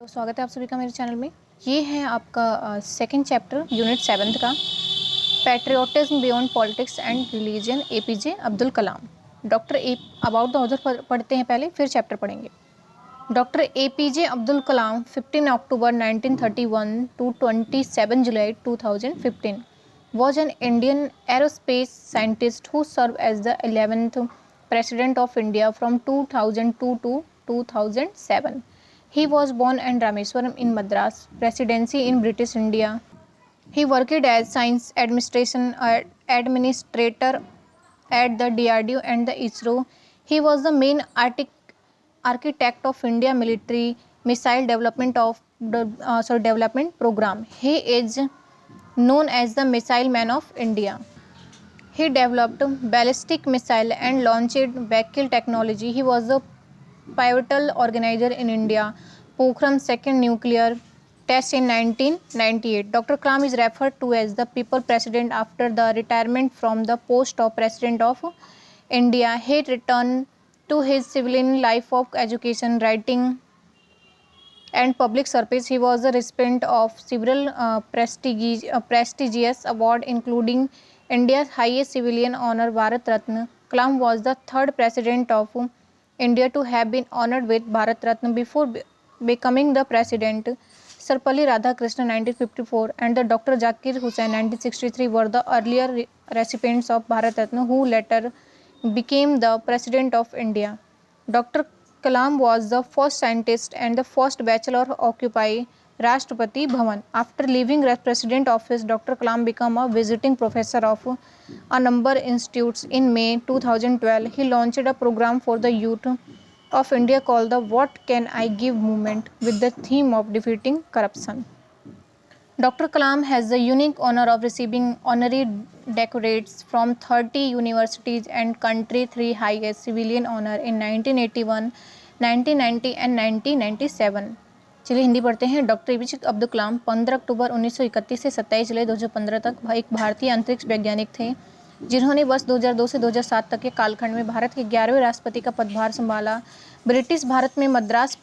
तो स्वागत है आप सभी का मेरे चैनल में। ये है आपका सेकंड चैप्टर यूनिट 7 का patriotism beyond politics and religion APJ Abdul Kalam. Doctor a about the author पढ़ते हैं पहले, फिर चैप्टर पढ़ेंगे। Doctor APJ Abdul Kalam 15 October 1931 to 27 July 2015 was an Indian aerospace scientist who served as the 11th President of India from 2002 to 2007. He was born in Rameswaram in Madras Presidency in British India. He worked as science administrator at the DRDO and the ISRO. He was the main architect of India military missile development program. He is known as the Missile Man of India. He developed ballistic missile and launched vehicle technology. He was the pivotal organizer in India Pokhran second nuclear test in 1998. Dr. Kalam is referred to as the People President after the retirement from the post of President of India. He returned to his civilian life of education, writing, and public service. He was the recipient of several prestigious awards, including India's highest civilian honor, Bharat Ratna. Kalam was the third president of India to have been honored with Bharat Ratna before becoming the president. Sarpalli Radhakrishnan 1954 and the Dr. Zakir Hussain 1963 were the earlier recipients of Bharat Ratna who later became the president of India. Dr. Kalam was the first scientist and the first bachelor to occupy Rashtrapati Bhavan. After leaving president office, Dr. Kalam became a visiting professor of a number of institutes. In May 2012, he launched a program for the youth of India called the What Can I Give movement with the theme of defeating corruption. Dr. Kalam has the unique honor of receiving honorary doctorates from 30 universities and country 3 highest civilian honor in 1981, 1990 and 1997. चलिए हिंदी पढ़ते हैं। Doctor APJ Abdul Kalam 15 October 1931 से 27 July 2015 तक एक भारतीय अंतरिक्ष वैज्ञानिक थे जिन्होंने वर्ष 2002 से 2007 तक के कालखंड में भारत के 11वें राष्ट्रपति का पदभार संभाला। ब्रिटिश भारत में मद्रास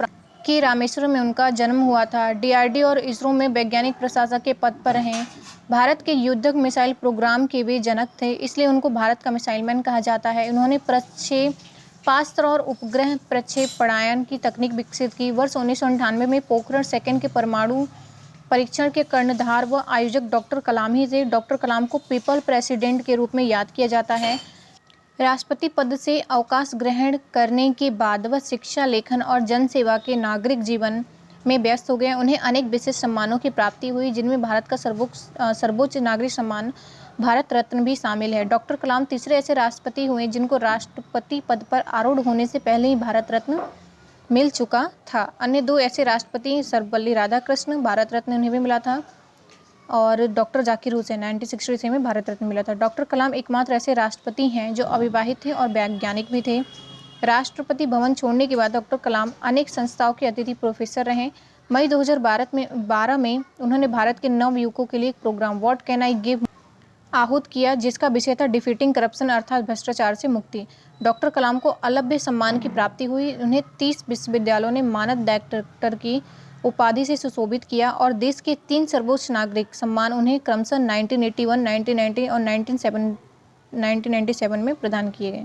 के रामेश्वरम में उनका जन्म हुआ था। डीआरडीओ और इसरो में वैज्ञानिक प्रशासक के पद पर रहे। भारत के युद्धक मिसाइल प्रोग्राम के वे जनक थे, इसलिए उनको भारत का मिसाइल मैन कहा जाता है। उन्होंने प्रक्षेपास्त्र और उपग्रह प्रक्षेपणायन की तकनीक विकसित की। वर्ष 1998 में पोखरण सेकंड के परमाणु परीक्षण के कर्णधार व आयोजक डॉक्टर कलाम ही थे। डॉक्टर कलाम को पीपल प्रेसिडेंट के रूप में याद किया जाता है। राष्ट्रपति पद से अवकाश ग्रहण करने के बाद वह शिक्षा, लेखन और जनसेवा के नागरिक जीवन में व्यस्त हो गए। उन्हें अनेक विशेष सम्मानों की प्राप्ति हुई, जिनमें भारत का सर्वोच्च नागरिक सम्मान भारत रत्न भी शामिल है। डॉक्टर कलाम तीसरे ऐसे राष्ट्रपति हुए जिनको राष्ट्रपति पद पर आरूढ़ होने से पहले ही भारत रत्न मिल चुका था। अन्य 2 ऐसे राष्ट्रपति सर्वपल्ली राधाकृष्णन, भारत रत्न उन्हें भी मिला था, और डॉक्टर जाकिर हुसैन 1963 में भारत रत्न मिला था। डॉक्टर कलाम एकमात्र ऐसे राष्ट्रपति हैं जो अविवाहित थे और वैज्ञानिक भी थे। राष्ट्रपति भवन छोड़ने के बाद डॉक्टर कलाम अनेक संस्थाओं के अतिथि प्रोफेसर रहे। मई 2012 में उन्होंने भारत के नवयुवकों के लिए एक programme what can I give आहूत किया, जिसका विषय था डिफीटिंग करप्शन अर्थात भ्रष्टाचार से मुक्ति। डॉक्टर कलाम को अलभ्य सम्मान की प्राप्ति हुई। उन्हें 30 विश्वविद्यालयों ने मानद डॉक्टर की उपाधि से सुशोभित किया और देश के 3 सर्वोच्च नागरिक सम्मान उन्हें क्रमशः 1981, 1990 और 1997 में प्रदान किए गए।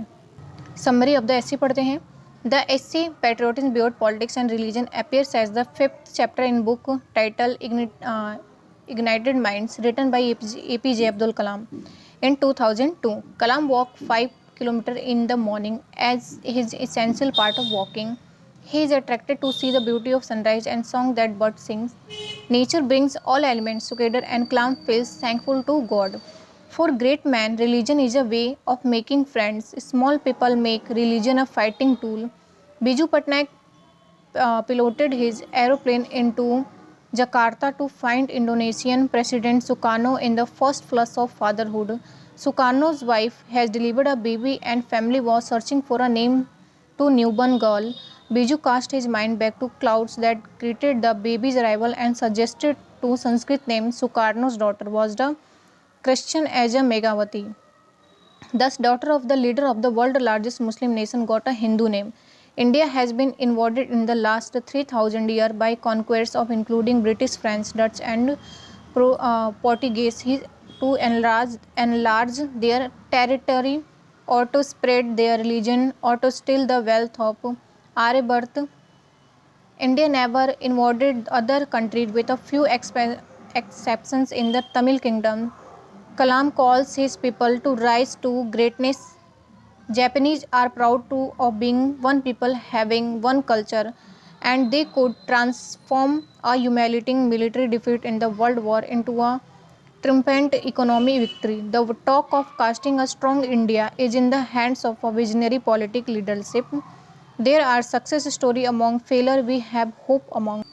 समरी ऑफ द एसे पढ़ते हैं। The essay patriotism beyond politics and religion appears as the 5th chapter in book title Ignited Minds, written by APJ Abdul Kalam. In 2002, Kalam walked 5 kilometers in the morning as his essential part of walking. He is attracted to see the beauty of sunrise and song that bird sings. Nature brings all elements together and Kalam feels thankful to God. For great man, religion is a way of making friends. Small people make religion a fighting tool. Biju Patnaik piloted his aeroplane into Jakarta to find Indonesian President Sukarno in the first flush of fatherhood. Sukarno's wife has delivered a baby and family was searching for a name to newborn girl. Biju cast his mind back to clouds that greeted the baby's arrival and suggested to Sanskrit name. Sukarno's daughter was the Christian as a Megawati. Thus, daughter of the leader of the world's largest Muslim nation got a Hindu name. India has been invaded in the last 3,000 years by conquests of including British, French, Dutch, and Portuguese to enlarge their territory or to spread their religion or to steal the wealth of Aryabharta. India never invaded other countries with a few exceptions in the Tamil Kingdom. Kalam calls his people to rise to greatness. Japanese are proud of being one people having one culture, and they could transform a humiliating military defeat in the World War into a triumphant economic victory. The talk of casting a strong India is in the hands of a visionary political leadership. There are success stories among failure, we have hope among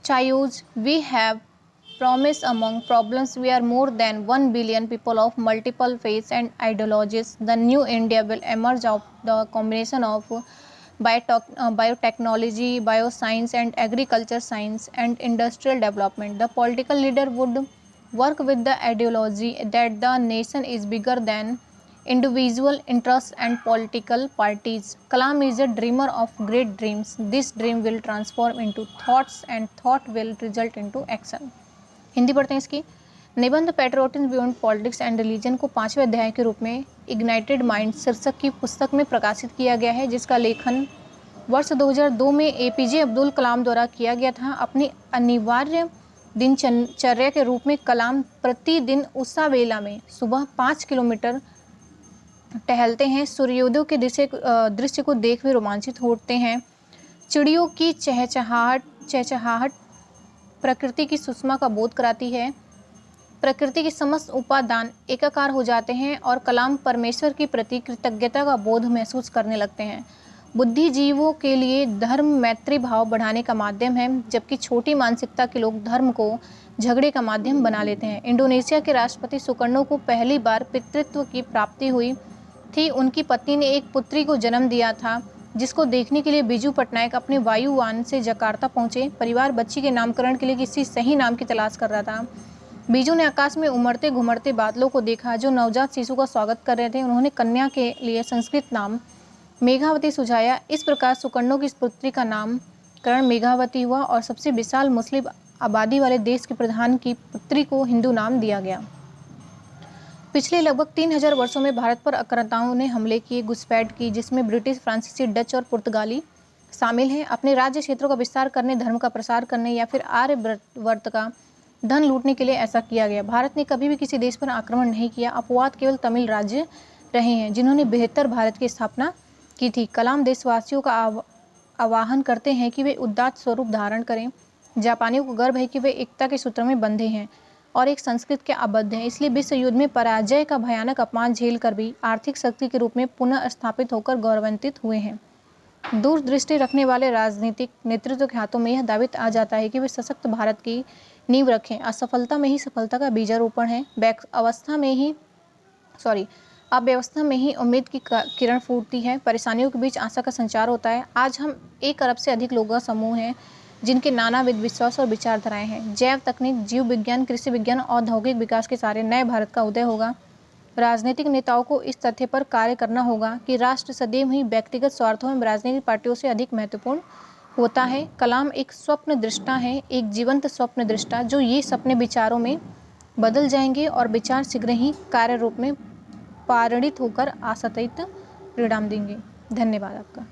chaos, we have promise among problems. We are more than 1 billion people of multiple faiths and ideologies. The new India will emerge of the combination of biotechnology, bioscience, and agriculture science and industrial development. The political leader would work with the ideology that the nation is bigger than individual interests and political parties. Kalam is a dreamer of great dreams. This dream will transform into thoughts and thought will result into action. Hindi पढ़ते हैं इसकी। निबंध patriotism beyond politics and religion को 5वें अध्याय के रूप में इग्नाइटेड माइंड शीर्षक की पुस्तक में प्रकाशित किया गया है, जिसका लेखन वर्ष 2002 में एपीजे अब्दुल कलाम द्वारा किया गया था। अपनी अनिवार्य दिनचर्या के रूप में कलाम प्रतिदिन उषा वेला में सुबह 5 किलोमीटर टहलते हैं। सूर्योदय के दृश्य को देख वे रोमांचित होते हैं। चिड़ियों की चहचहाहट प्रकृति की सुषमा का बोध कराती है। प्रकृति के समस्त उपादान एकाकार हो जाते हैं और कलाम परमेश्वर के प्रति कृतज्ञता का बोध महसूस करने लगते हैं। बुद्धिजीवों के लिए धर्म मैत्री भाव बढ़ाने का माध्यम है, जबकि छोटी मानसिकता के लोग धर्म को झगड़े का माध्यम बना लेते हैं। इंडोनेशिया के राष्ट्रपति सुकर्णो को पहली बार पितृत्व की प्राप्ति हुई थी। उनकी पत्नी ने एक पुत्री को जन्म दिया था, जिसको देखने के लिए बिजू पटनायक अपने वायुयान से जकार्ता पहुंचे। परिवार बच्ची के नामकरण के लिए किसी सही नाम की तलाश कर रहा था। बिजू ने आकाश में उमड़ते घुमड़ते बादलों को देखा जो नवजात शिशु का स्वागत कर रहे थे। उन्होंने कन्या के लिए संस्कृत नाम मेघावती सुझाया। इस प्रकार सुकर्णो की पुत्री का नामकरण मेघावती हुआ और सबसे विशाल मुस्लिम आबादी वाले देश के प्रधान की पुत्री को हिंदू नाम दिया गया। पिछले लगभग 3000 वर्षों में भारत पर आक्रांताओं ने हमले किए, घुसपैठ की, जिसमें ब्रिटिश, फ्रांसीसी, डच और पुर्तगाली शामिल हैं। अपने राज्य क्षेत्रों का विस्तार करने, धर्म का प्रसार करने या फिर आर्यवर्त का धन लूटने के लिए ऐसा किया गया। भारत ने कभी भी किसी देश पर आक्रमण नहीं किया। अपवाद केवल तमिल राज्य रहे हैं, जिन्होंने बेहतर भारत की स्थापना की थी। कलाम देशवासियों का आह्वान करते हैं कि वे उदात्त स्वरूप धारण करें। जापानियों को गर्व है कि वे एकता के सूत्र में बंधे हैं और एक संस्कृत के आबद्ध हैं। इसलिए विश्व युद्ध में पराजय का भयानक अपमान झेल कर भी आर्थिक शक्ति के रूप में पुनः स्थापित होकर गौरवान्वित हुए हैं। दूरदृष्टि रखने वाले राजनीतिक नेतृत्व के हाथों में यह दायित्व आ जाता है कि वे सशक्त भारत की नींव रखें। असफलता में ही सफलता का बीजारोपण है। अव्यवस्था में ही उम्मीद की किरण फूटती है। परेशानियों के बीच आशा का संचार होता है। आज हम 1 अरब से अधिक लोगों का समूह हैं, जिनके नानाविध विश्वास और विचारधाराएं हैं। जैव तकनीक, जीव विज्ञान, कृषि विज्ञान और औद्योगिक विकास के सारे नए भारत का उदय होगा। राजनीतिक नेताओं को इस तथ्य पर कार्य करना होगा कि राष्ट्र सदैव ही व्यक्तिगत स्वार्थों एवं राजनीतिक पार्टियों से अधिक महत्वपूर्ण होता है। कलाम एक स्वप्न दृष्टा है, एक जीवंत स्वप्न दृष्टा, जो ये सपने विचारों में बदल जाएंगे और विचार शीघ्र ही कार्य रूप में पारित होकर आशातीत परिणाम देंगे। धन्यवाद आपका।